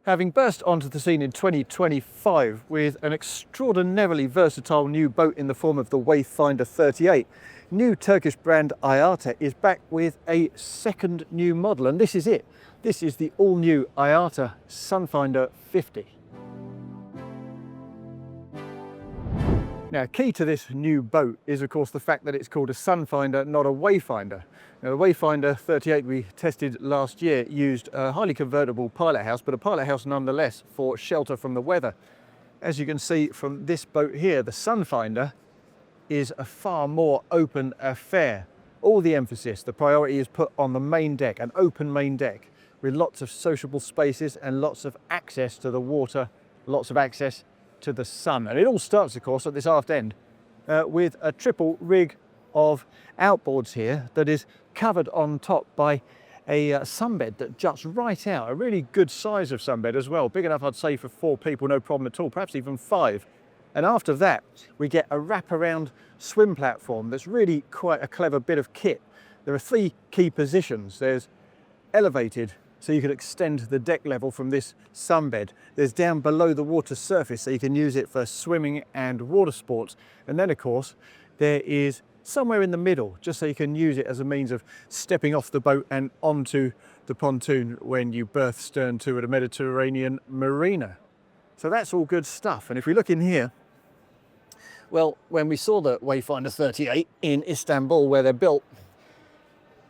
Having burst onto the scene in 2025 with an extraordinarily versatile new boat in the form of the Wayfinder 38, new Turkish brand Aiata is back with a second new model, and this is it. This is the all-new Aiata Sunfinder 50. Now, key to this new boat is, of course, the fact that it's called a Sunfinder, not a Wayfinder. Now, the Wayfinder 38 we tested last year used a highly convertible pilot house, but a pilot house nonetheless for shelter from the weather. As you can see from this boat here, the Sunfinder is a far more open affair. All the emphasis, the priority is put on the main deck, an open main deck with lots of sociable spaces and lots of access to the water, lots of access to the sun. And it all starts, of course, at this aft end with a triple rig of outboards here that is covered on top by a sunbed that juts right out. A really good size of sunbed as well, big enough I'd say for 4 people, no problem at all, perhaps even 5. And after that we get a wraparound swim platform that's really quite a clever bit of kit. There are 3 key positions. There's elevated, so you can extend the deck level from this sunbed. There's down below the water surface, so you can use it for swimming and water sports. And then, of course, there is somewhere in the middle, just so you can use it as a means of stepping off the boat and onto the pontoon when you berth stern to at a Mediterranean marina. So that's all good stuff. And if we look in here, well, when we saw the Wayfinder 38 in Istanbul, where they're built,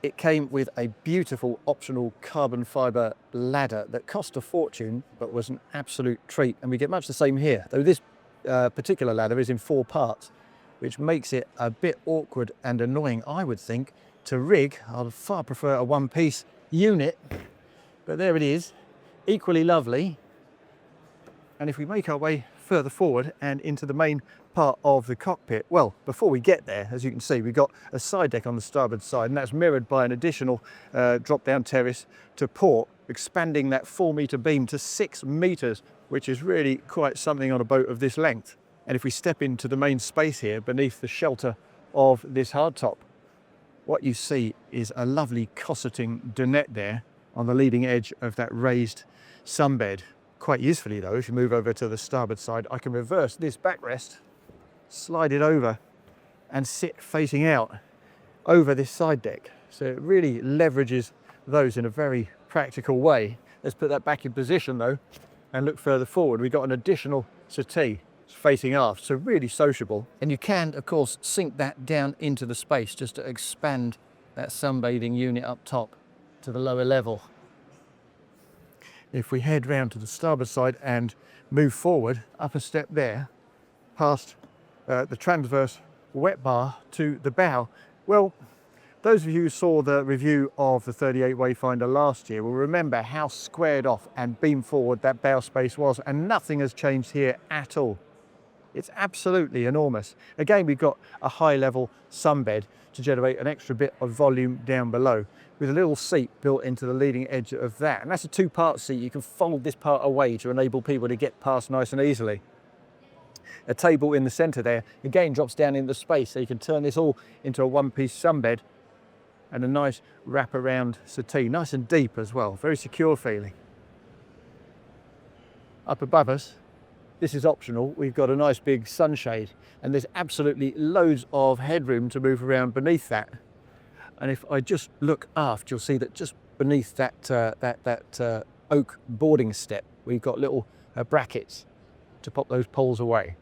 it came with a beautiful optional carbon fibre ladder that cost a fortune, but was an absolute treat. And we get much the same here, though this particular ladder is in 4 parts, which makes it a bit awkward and annoying, I would think, to rig. I'd far prefer a one-piece unit, but there it is, equally lovely. And if we make our way further forward and into the main part of the cockpit, well, before we get there, as you can see, we've got a side deck on the starboard side, and that's mirrored by an additional drop-down terrace to port, expanding that 4-metre beam to 6 metres, which is really quite something on a boat of this length. And if we step into the main space here beneath the shelter of this hardtop, what you see is a lovely cosseting dinette there on the leading edge of that raised sunbed. Quite usefully though, if you move over to the starboard side, I can reverse this backrest, slide it over and sit facing out over this side deck. So it really leverages those in a very practical way. Let's put that back in position though and look further forward. We've got an additional settee facing aft, so really sociable. And you can, of course, sink that down into the space just to expand that sunbathing unit up top to the lower level. If we head round to the starboard side and move forward, up a step there, past the transverse wet bar to the bow, well, those of you who saw the review of the 38 Wayfinder last year will remember how squared off and beam forward that bow space was, and nothing has changed here at all. It's absolutely enormous. Again, we've got a high level sunbed to generate an extra bit of volume down below, with a little seat built into the leading edge of that. And that's a 2-part seat. You can fold this part away to enable people to get past nice and easily. A table in the center there, again, drops down into space, so you can turn this all into a one-piece sunbed, and a nice wraparound settee, nice and deep as well, very secure feeling. Up above us, this is optional, we've got a nice big sunshade, and there's absolutely loads of headroom to move around beneath that. And if I just look aft, you'll see that just beneath that oak boarding step, we've got little brackets to pop those poles away.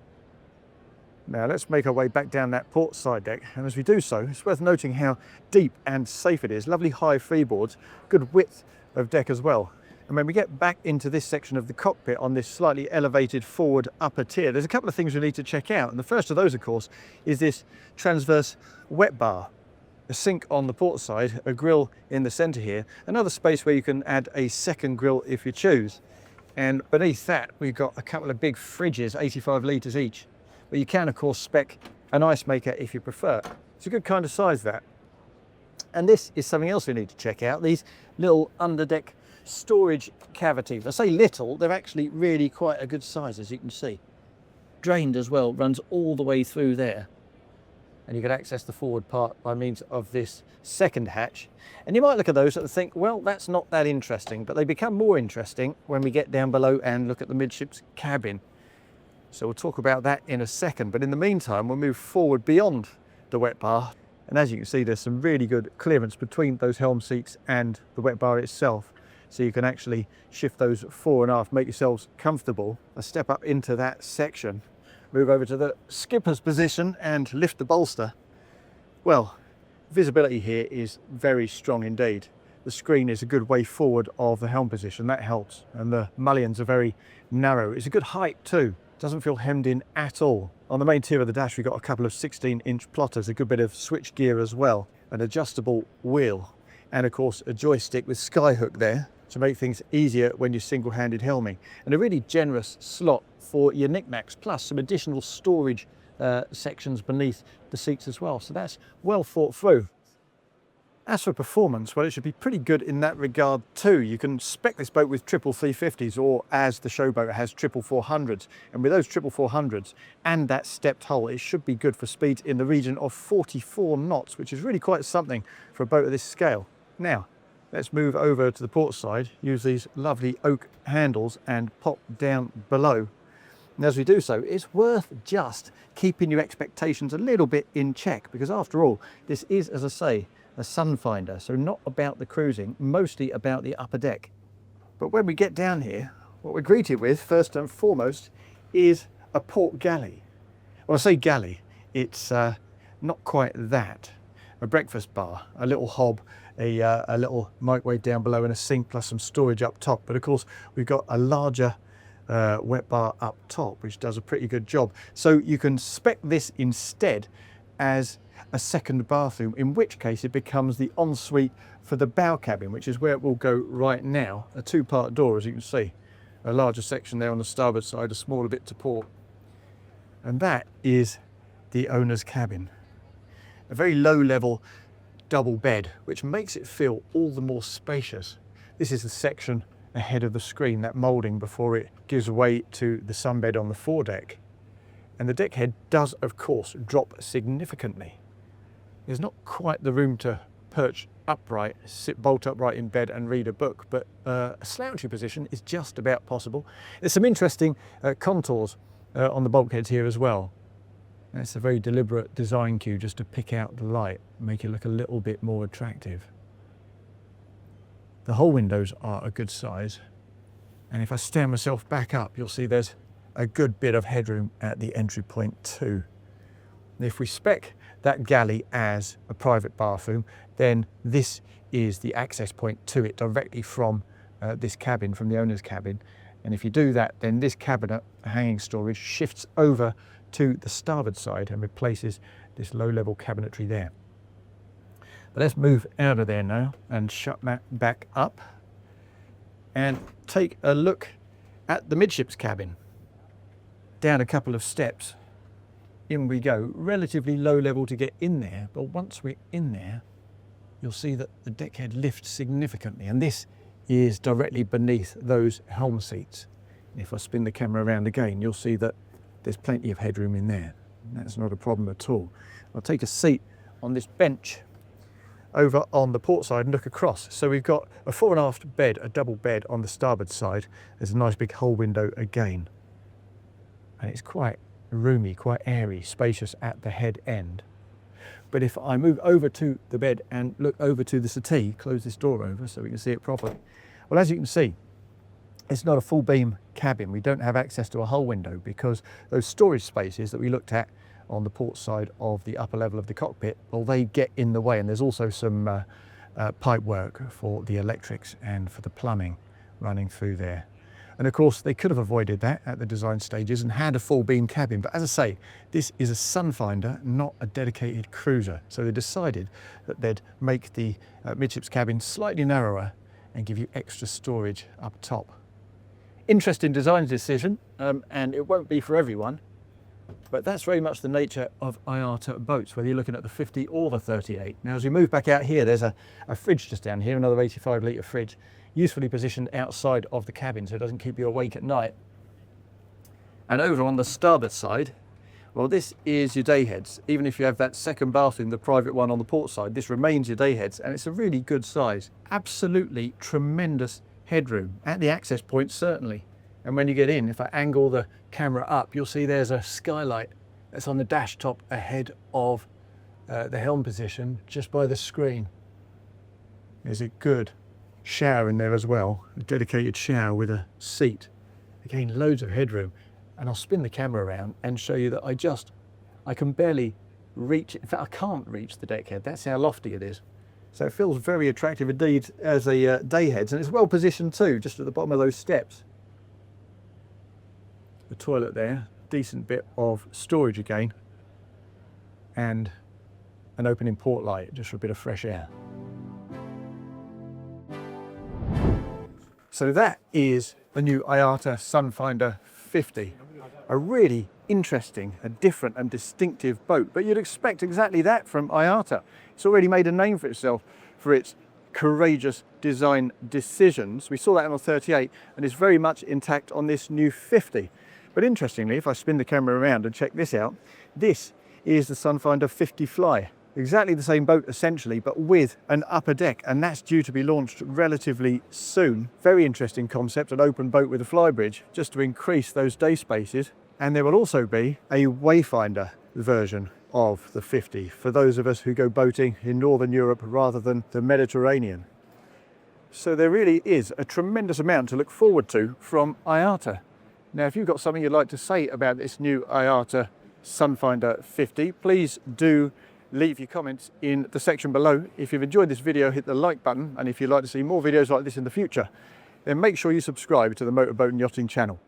Now let's make our way back down that port side deck, and as we do so, it's worth noting how deep and safe it is. Lovely high freeboards, good width of deck as well. And when we get back into this section of the cockpit on this slightly elevated forward upper tier, there's a couple of things we need to check out. And the first of those, of course, is this transverse wet bar. A sink on the port side, a grill in the center here, another space where you can add a second grill if you choose. And beneath that, we've got a couple of big fridges, 85 litres each, but you can, of course, spec an ice maker if you prefer. It's a good kind of size, that. And this is something else we need to check out, these little underdeck storage cavities. I say little, they're actually really quite a good size, as you can see. Drained as well, runs all the way through there. and you can access the forward part by means of this second hatch. And you might look at those and think, well, that's not that interesting, but they become more interesting when we get down below and look at the midship's cabin. So we'll talk about that in a second, but in the meantime we'll move forward beyond the wet bar, and as you can see there's some really good clearance between those helm seats and the wet bar itself, so you can actually shift those fore and aft, make yourselves comfortable. I step up into that section, move over to the skipper's position and lift the bolster. Well, visibility here is very strong indeed. The screen is a good way forward of the helm position, that helps, and the mullions are very narrow. It's a good height too, doesn't feel hemmed in at all. On the main tier of the dash we've got a couple of 16-inch plotters, a good bit of switch gear as well, an adjustable wheel, and of course a joystick with skyhook there to make things easier when you're single-handed helming, and a really generous slot for your knickknacks, plus some additional storage sections beneath the seats as well, so that's well thought through. As for performance, well, it should be pretty good in that regard too. You can spec this boat with triple 350s, or as the showboat has triple 400s, and with those triple 400s and that stepped hull, it should be good for speeds in the region of 44 knots, which is really quite something for a boat of this scale. Now, let's move over to the port side, use these lovely oak handles and pop down below. And as we do so, it's worth just keeping your expectations a little bit in check, because after all, this is, as I say, a Sunfinder, so not about the cruising, mostly about the upper deck. But when we get down here, what we're greeted with, first and foremost, is a port galley. When I say galley, it's not quite that. A breakfast bar, a little hob, a little microwave down below and a sink, plus some storage up top. But of course, we've got a larger wet bar up top, which does a pretty good job. So you can spec this instead as a second bathroom, in which case it becomes the ensuite for the bow cabin, which is where it will go right now. A two-part door, as you can see. A larger section there on the starboard side, a smaller bit to port. And that is the owner's cabin. A very low-level double bed, which makes it feel all the more spacious. This is the section ahead of the screen, that moulding before it gives way to the sunbed on the foredeck. And the deck head does, of course, drop significantly. There's not quite the room to perch upright, sit bolt upright in bed and read a book, but a slouchy position is just about possible. There's some interesting contours on the bulkheads here as well. And it's a very deliberate design cue just to pick out the light, make it look a little bit more attractive. The hull windows are a good size, and if I stand myself back up, you'll see there's a good bit of headroom at the entry point too. And if we spec that galley as a private bathroom, then this is the access point to it directly from this cabin, from the owner's cabin. And if you do that, then this cabinet, hanging storage, shifts over to the starboard side and replaces this low-level cabinetry there. But let's move out of there now and shut that back up and take a look at the midship's cabin. Down a couple of steps, in we go. Relatively low level to get in there, but once we're in there, you'll see that the deck head lifts significantly, and this is directly beneath those helm seats. If I spin the camera around again, you'll see that there's plenty of headroom in there. That's not a problem at all. I'll take a seat on this bench over on the port side and look across. So we've got a fore and aft bed, a double bed on the starboard side. There's a nice big hull window again. And it's quite roomy, quite airy, spacious at the head end. But if I move over to the bed and look over to the settee, close this door over so we can see it properly. Well, as you can see, it's not a full beam cabin. We don't have access to a hull window because those storage spaces that we looked at on the port side of the upper level of the cockpit, well, they get in the way, and there's also some pipe work for the electrics and for the plumbing running through there. And of course, they could have avoided that at the design stages and had a full beam cabin. But as I say, this is a Sunfinder, not a dedicated cruiser. So they decided that they'd make the midship's cabin slightly narrower and give you extra storage up top. Interesting design decision, and it won't be for everyone. But that's very much the nature of Aiata boats, whether you're looking at the 50 or the 38. Now, as we move back out here, there's a fridge just down here, another 85-litre fridge, usefully positioned outside of the cabin so it doesn't keep you awake at night. And over on the starboard side, Well, this is your day heads. Even if you have that second bathroom, the private one on the port side, this remains your day heads, and it's a really good size. Absolutely tremendous headroom at the access point, certainly. And when you get in, if I angle the camera up, you'll see there's a skylight that's on the dash top ahead of the helm position, just by the screen. There's a good shower in there as well, a dedicated shower with a seat. Again, loads of headroom. And I'll spin the camera around and show you that I can barely reach, in fact I can't reach the deck head, that's how lofty it is. So it feels very attractive indeed as a day heads, and it's well positioned too, just at the bottom of those steps. The toilet there, decent bit of storage again, and an opening port light just for a bit of fresh air. So that is the new Aiata Sunfinder 50. A really interesting, a different and distinctive boat, but you'd expect exactly that from Aiata. It's already made a name for itself for its courageous design decisions. We saw that on the 38 and it's very much intact on this new 50. But interestingly, if I spin the camera around and check this out, this is the Sunfinder 50 Fly. Exactly the same boat essentially, but with an upper deck, and that's due to be launched relatively soon. Very interesting concept, an open boat with a flybridge, just to increase those day spaces. And there will also be a wayfinder version of the 50 for those of us who go boating in Northern Europe rather than the Mediterranean. So there really is a tremendous amount to look forward to from Aiata. Now, if you've got something you'd like to say about this new Aiata Sunfinder 50, please do leave your comments in the section below. If you've enjoyed this video, hit the like button, and if you'd like to see more videos like this in the future, then make sure you subscribe to the Motorboat and Yachting channel.